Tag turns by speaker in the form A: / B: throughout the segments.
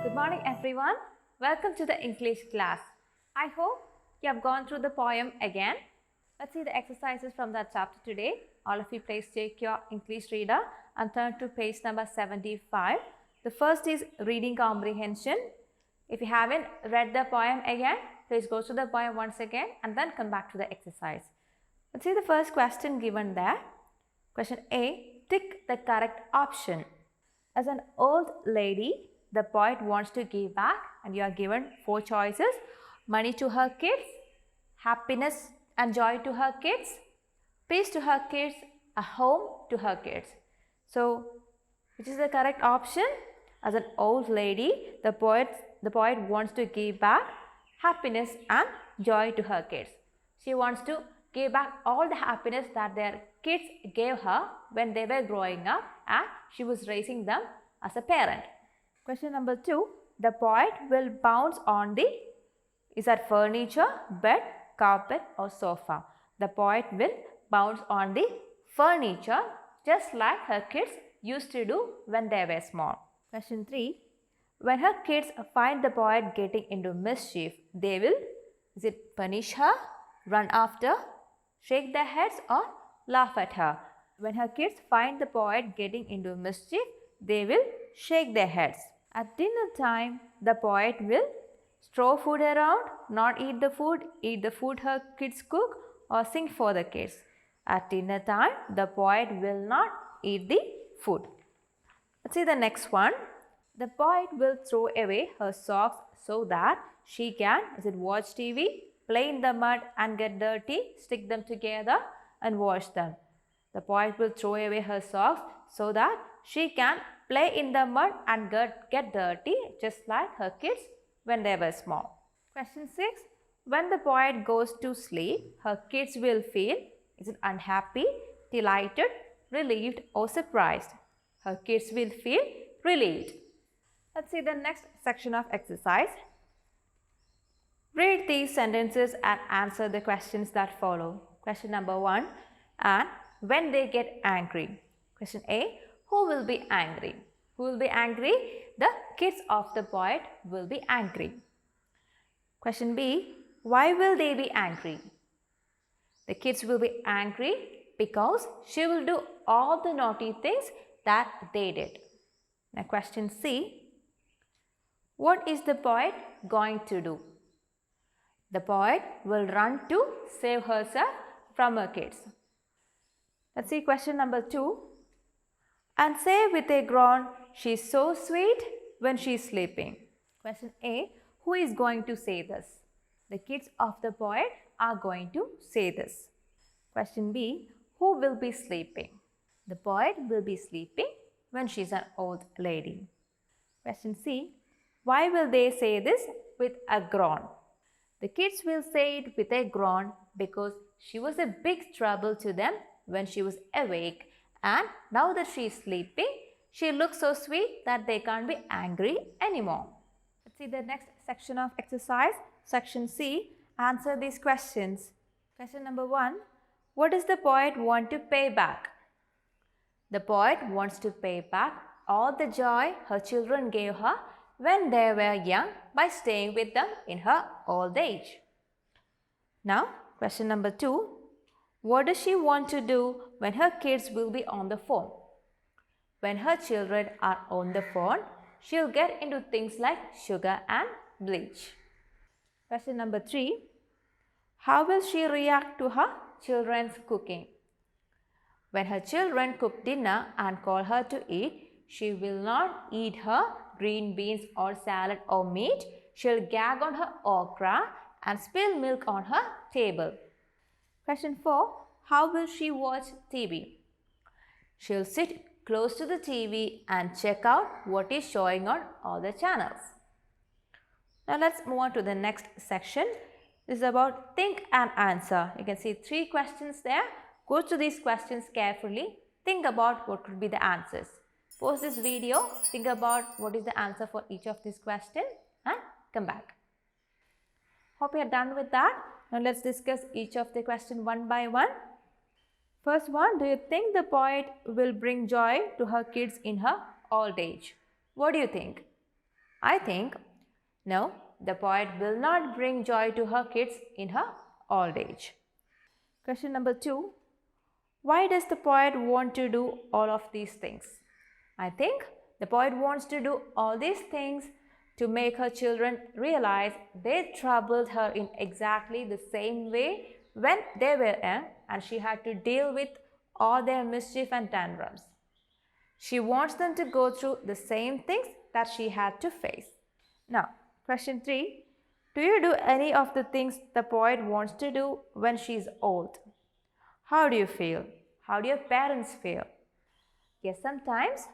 A: Good morning everyone. Welcome to the English class. I hope you have gone through the poem again. Let's see the exercises from that chapter today. All of you please take your English reader and turn to page number 75. The first is reading comprehension. If you haven't read the poem again, please go to the poem once again and then come back to the exercise. Let's see the first question given there. Question A. Tick the correct option. As an old lady, the poet wants to give back and you are given 4 choices. Money to her kids, happiness and joy to her kids, peace to her kids, a home to her kids. So, which is the correct option? As an old lady, the poet wants to give back happiness and joy to her kids. She wants to give back all the happiness that their kids gave her when they were growing up and she was raising them as a parent. Question number 2. The poet will bounce on the, is that furniture, bed, carpet or sofa? The poet will bounce on the furniture just like her kids used to do when they were small. Question 3. When her kids find the poet getting into mischief, they will, is it punish her, run after, shake their heads or laugh at her? When her kids find the poet getting into mischief, they will shake their heads. At dinner time, the poet will throw food around, not eat the food her kids cook or sing for the kids. At dinner time, the poet will not eat the food. Let's see the next one. The poet will throw away her socks so that she can, watch TV, play in the mud and get dirty, stick them together and wash them. The poet will throw away her socks so that she can play in the mud and get dirty just like her kids when they were small. Question 6. When the poet goes to sleep, her kids will feel, is it unhappy, delighted, relieved or surprised? Her kids will feel relieved. Let's see the next section of exercise. Read these sentences and answer the questions that follow. Question number 1. And when they get angry. Question A. Who will be angry? Who will be angry? The kids of the poet will be angry. Question B. Why will they be angry? The kids will be angry because she will do all the naughty things that they did. Now question C. What is the poet going to do? The poet will run to save herself from her kids. Let's see question number 2. And say with a groan, she's so sweet when she's sleeping. Question A. Who is going to say this? The kids of the poet are going to say this. Question B. Who will be sleeping? The poet will be sleeping when she's an old lady. Question C. Why will they say this with a groan? The kids will say it with a groan because she was a big trouble to them when she was awake. And now that she is sleeping, she looks so sweet that they can't be angry anymore. Let's see the next section of exercise. Section C. Answer these questions. Question number 1. What does the poet want to pay back? The poet wants to pay back all the joy her children gave her when they were young by staying with them in her old age. Now, question number 2. What does she want to do when her kids will be on the phone? When her children are on the phone, she'll get into things like sugar and bleach. Question number 3. How will she react to her children's cooking? When her children cook dinner and call her to eat, she will not eat her green beans or salad or meat. She'll gag on her okra and spill milk on her table. Question 4. How will she watch TV? She'll sit close to the TV and check out what is showing on all the channels. Now let's move on to the next section. This is about think and answer. You can see 3 questions there. Go through these questions carefully. Think about what could be the answers. Pause this video, think about what is the answer for each of these questions and come back. Hope you are done with that. Now let's discuss each of the questions one by one. First one, do you think the poet will bring joy to her kids in her old age? What do you think? I think no, the poet will not bring joy to her kids in her old age. Question number 2. Why does the poet want to do all of these things? I think the poet wants to do all these things to make her children realize they troubled her in exactly the same way when they were young and she had to deal with all their mischief and tantrums. She wants them to go through the same things that she had to face. Now, question 3. Do you do any of the things the poet wants to do when she is old? How do you feel? How do your parents feel? Yes, sometimes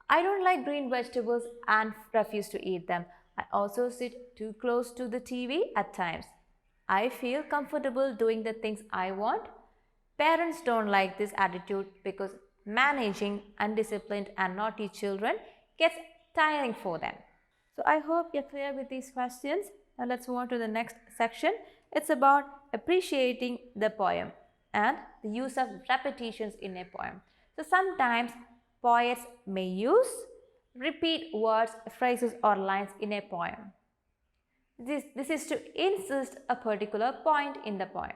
A: I don't like green vegetables and refuse to eat them. I also sit too close to the TV at times. I feel comfortable doing the things I want. Parents don't like this attitude because managing undisciplined and naughty children gets tiring for them. So I hope you're clear with these questions. Now let's move on to the next section. It's about appreciating the poem and the use of repetitions in a poem. So sometimes poets may use repeat words, phrases or lines in a poem. This is to insist a particular point in the poem.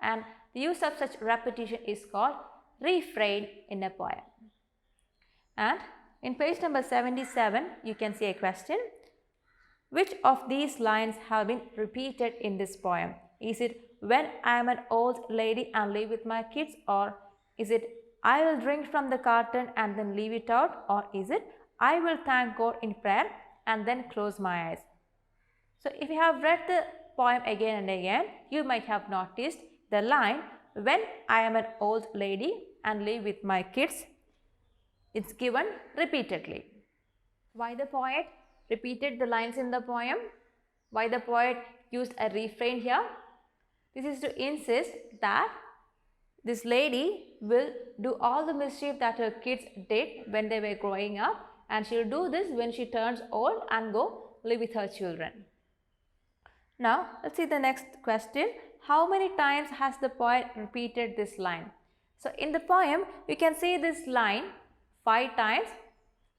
A: And the use of such repetition is called refrain in a poem. And in page number 77, you can see a question. Which of these lines have been repeated in this poem? Is it when I am an old lady and live with my kids, or is it I will drink from the carton and then leave it out, or is it I will thank God in prayer and then close my eyes? So if you have read the poem again and again, you might have noticed the line when I am an old lady and live with my kids. It's given repeatedly. Why the poet repeated the lines in the poem? Why the poet used a refrain here? This is to insist that this lady will do all the mischief that her kids did when they were growing up, and she will do this when she turns old and go live with her children. Now let's see the next question. How many times has the poet repeated this line? So in the poem you can see this line 5 times.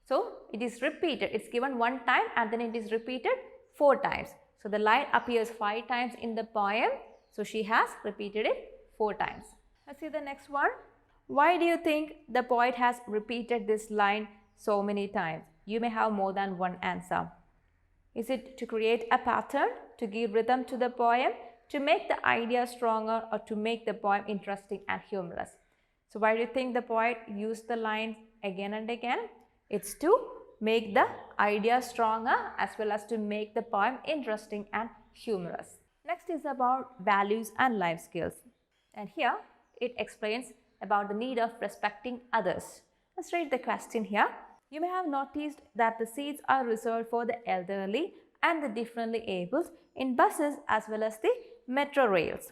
A: So it is repeated. It's given 1 time and then it is repeated 4 times. So the line appears 5 times in the poem. So she has repeated it 4 times. Let's see the next one. Why do you think the poet has repeated this line so many times? You may have more than one answer. Is it to create a pattern, to give rhythm to the poem, to make the idea stronger, or to make the poem interesting and humorous? So why do you think the poet used the lines again and again? It's to make the idea stronger as well as to make the poem interesting and humorous. Next is about values and life skills. And here it explains about the need of respecting others. Let's read the question here. You may have noticed that the seats are reserved for the elderly and the differently abled in buses as well as the metro rails.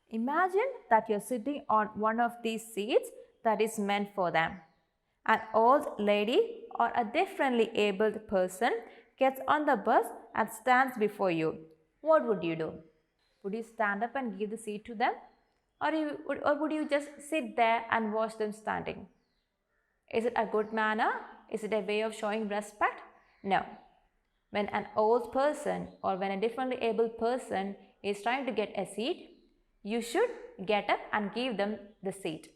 A: Imagine that you're sitting on one of these seats that is meant for them. An old lady or a differently abled person gets on the bus and stands before you. What would you do? Would you stand up and give the seat to them? Or would you just sit there and watch them standing? Is it a good manner? Is it a way of showing respect? No. When an old person or when a differently abled person is trying to get a seat, you should get up and give them the seat.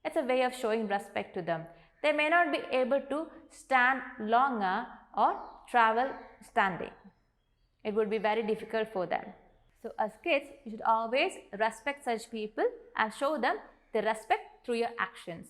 A: It's a way of showing respect to them. They may not be able to stand longer or travel standing. It would be very difficult for them. So as kids, you should always respect such people and show them the respect through your actions.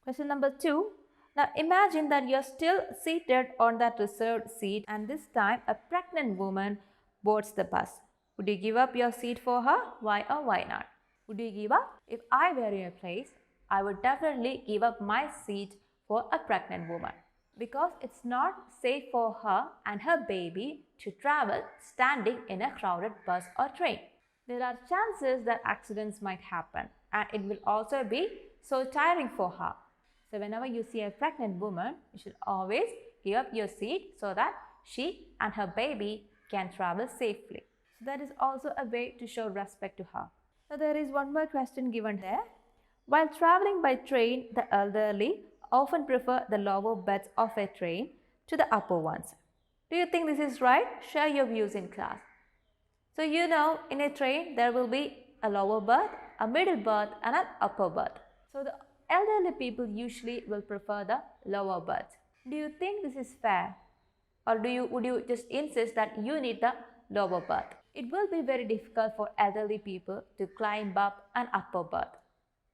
A: Question number 2. Now imagine that you are still seated on that reserved seat and this time a pregnant woman boards the bus. Would you give up your seat for her? Why or why not? Would you give up? If I were in your place, I would definitely give up my seat for a pregnant woman because it's not safe for her and her baby to travel standing in a crowded bus or train. There are chances that accidents might happen and it will also be so tiring for her. So whenever you see a pregnant woman, you should always give up your seat so that she and her baby can travel safely. So that is also a way to show respect to her. Now there is one more question given there. While traveling by train, the elderly often prefer the lower beds of a train to the upper ones. Do you think this is right? Share your views in class. So you know, in a train there will be a lower berth, a middle berth and an upper berth. So the elderly people usually will prefer the lower berth. Do you think this is fair? Or would you just insist that you need the lower berth? It will be very difficult for elderly people to climb up an upper berth.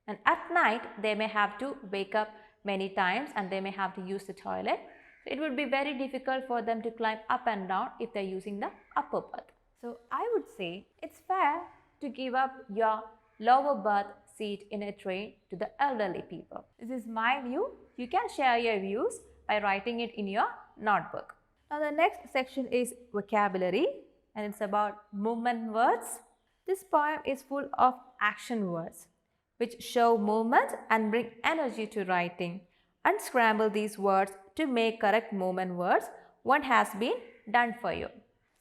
A: And at night, they may have to wake up many times and they may have to use the toilet. So it would be very difficult for them to climb up and down if they're using the upper berth. So I would say it's fair to give up your lower berth seat in a train to the elderly people. This is my view. You can share your views by writing it in your notebook. Now the next section is vocabulary and it's about movement words. This poem is full of action words which show movement and bring energy to writing. Unscramble these words to make correct movement words. One has been done for you.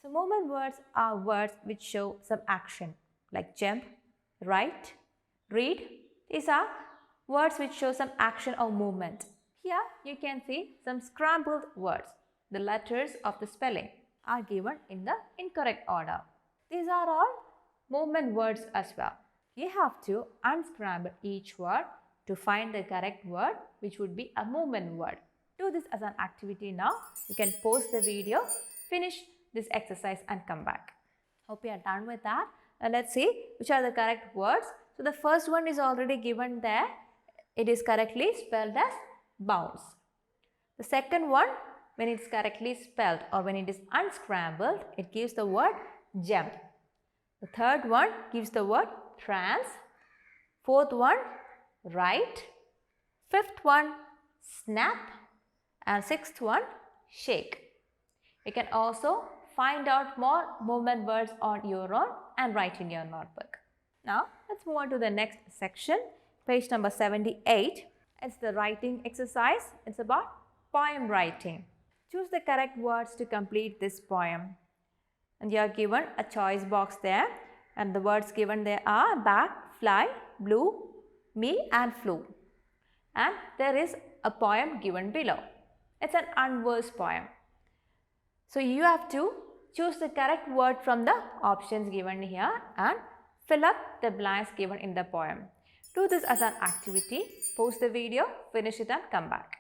A: So movement words are words which show some action like jump, write, read. These are words which show some action or movement. Here you can see some scrambled words. The letters of the spelling are given in the incorrect order. These are all movement words as well. You have to unscramble each word to find the correct word which would be a movement word. Do this as an activity now. You can pause the video, finish this exercise and come back. Hope you are done with that. Now let's see which are the correct words. So the first one is already given there. It is correctly spelled as bounce. The second one, when it's correctly spelled or when it is unscrambled, it gives the word jump. The third one gives the word trance. Fourth one, write. Fifth one, snap. And sixth one, shake. You can also find out more movement words on your own and write in your notebook. Now, let's move on to the next section, page number 78. It's the writing exercise. It's about poem writing. Choose the correct words to complete this poem. And you are given a choice box there. And the words given there are bag, fly, blue, me and flew. And there is a poem given below. It's an unversed poem. So you have to choose the correct word from the options given here and fill up the blanks given in the poem. Do this as an activity. Pause the video, finish it and come back.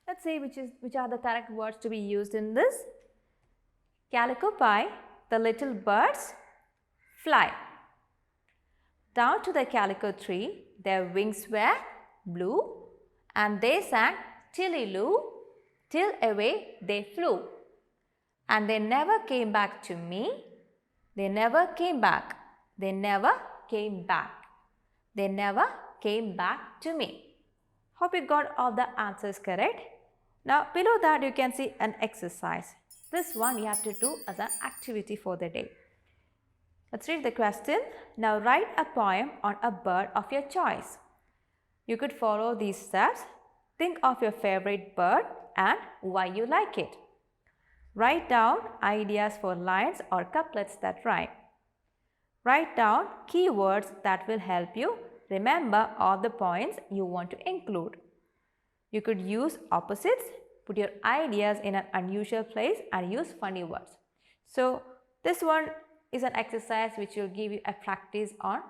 A: Let's see which are the correct words to be used in this. Calico pie, the little birds fly. Down to the calico tree, their wings were blue and they sang tilly-loo, till away they flew. And they never came back to me. They never came back. They never came back. They never came back to me. Hope you got all the answers correct. Now below that you can see an exercise. This one you have to do as an activity for the day. Let's read the question. Now write a poem on a bird of your choice. You could follow these steps. Think of your favorite bird and why you like it. Write down ideas for lines or couplets that rhyme. Write down keywords that will help you remember all the points you want to include. You could use opposites, put your ideas in an unusual place and use funny words. So this one is an exercise which will give you a practice on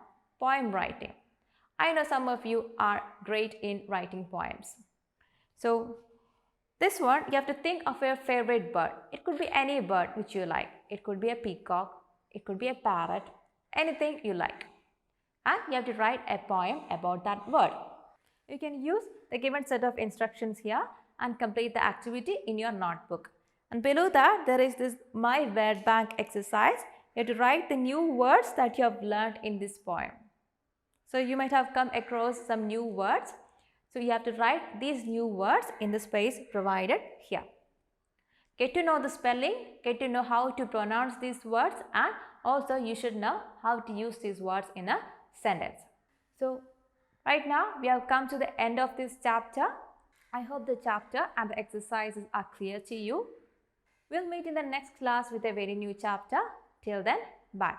A: poem writing. I know some of you are great in writing poems. So this one you have to think of your favorite bird. It could be any bird which you like. It could be a peacock, it could be a parrot, anything you like. And you have to write a poem about that bird. You can use the given set of instructions here and complete the activity in your notebook. And below that there is this My Word Bank exercise. You have to write the new words that you have learned in this poem. So you might have come across some new words. So you have to write these new words in the space provided here. Get to know the spelling, get to know how to pronounce these words, and also you should know how to use these words in a sentence. So right now we have come to the end of this chapter. I hope the chapter and the exercises are clear to you. We'll meet in the next class with a very new chapter. Till then, bye.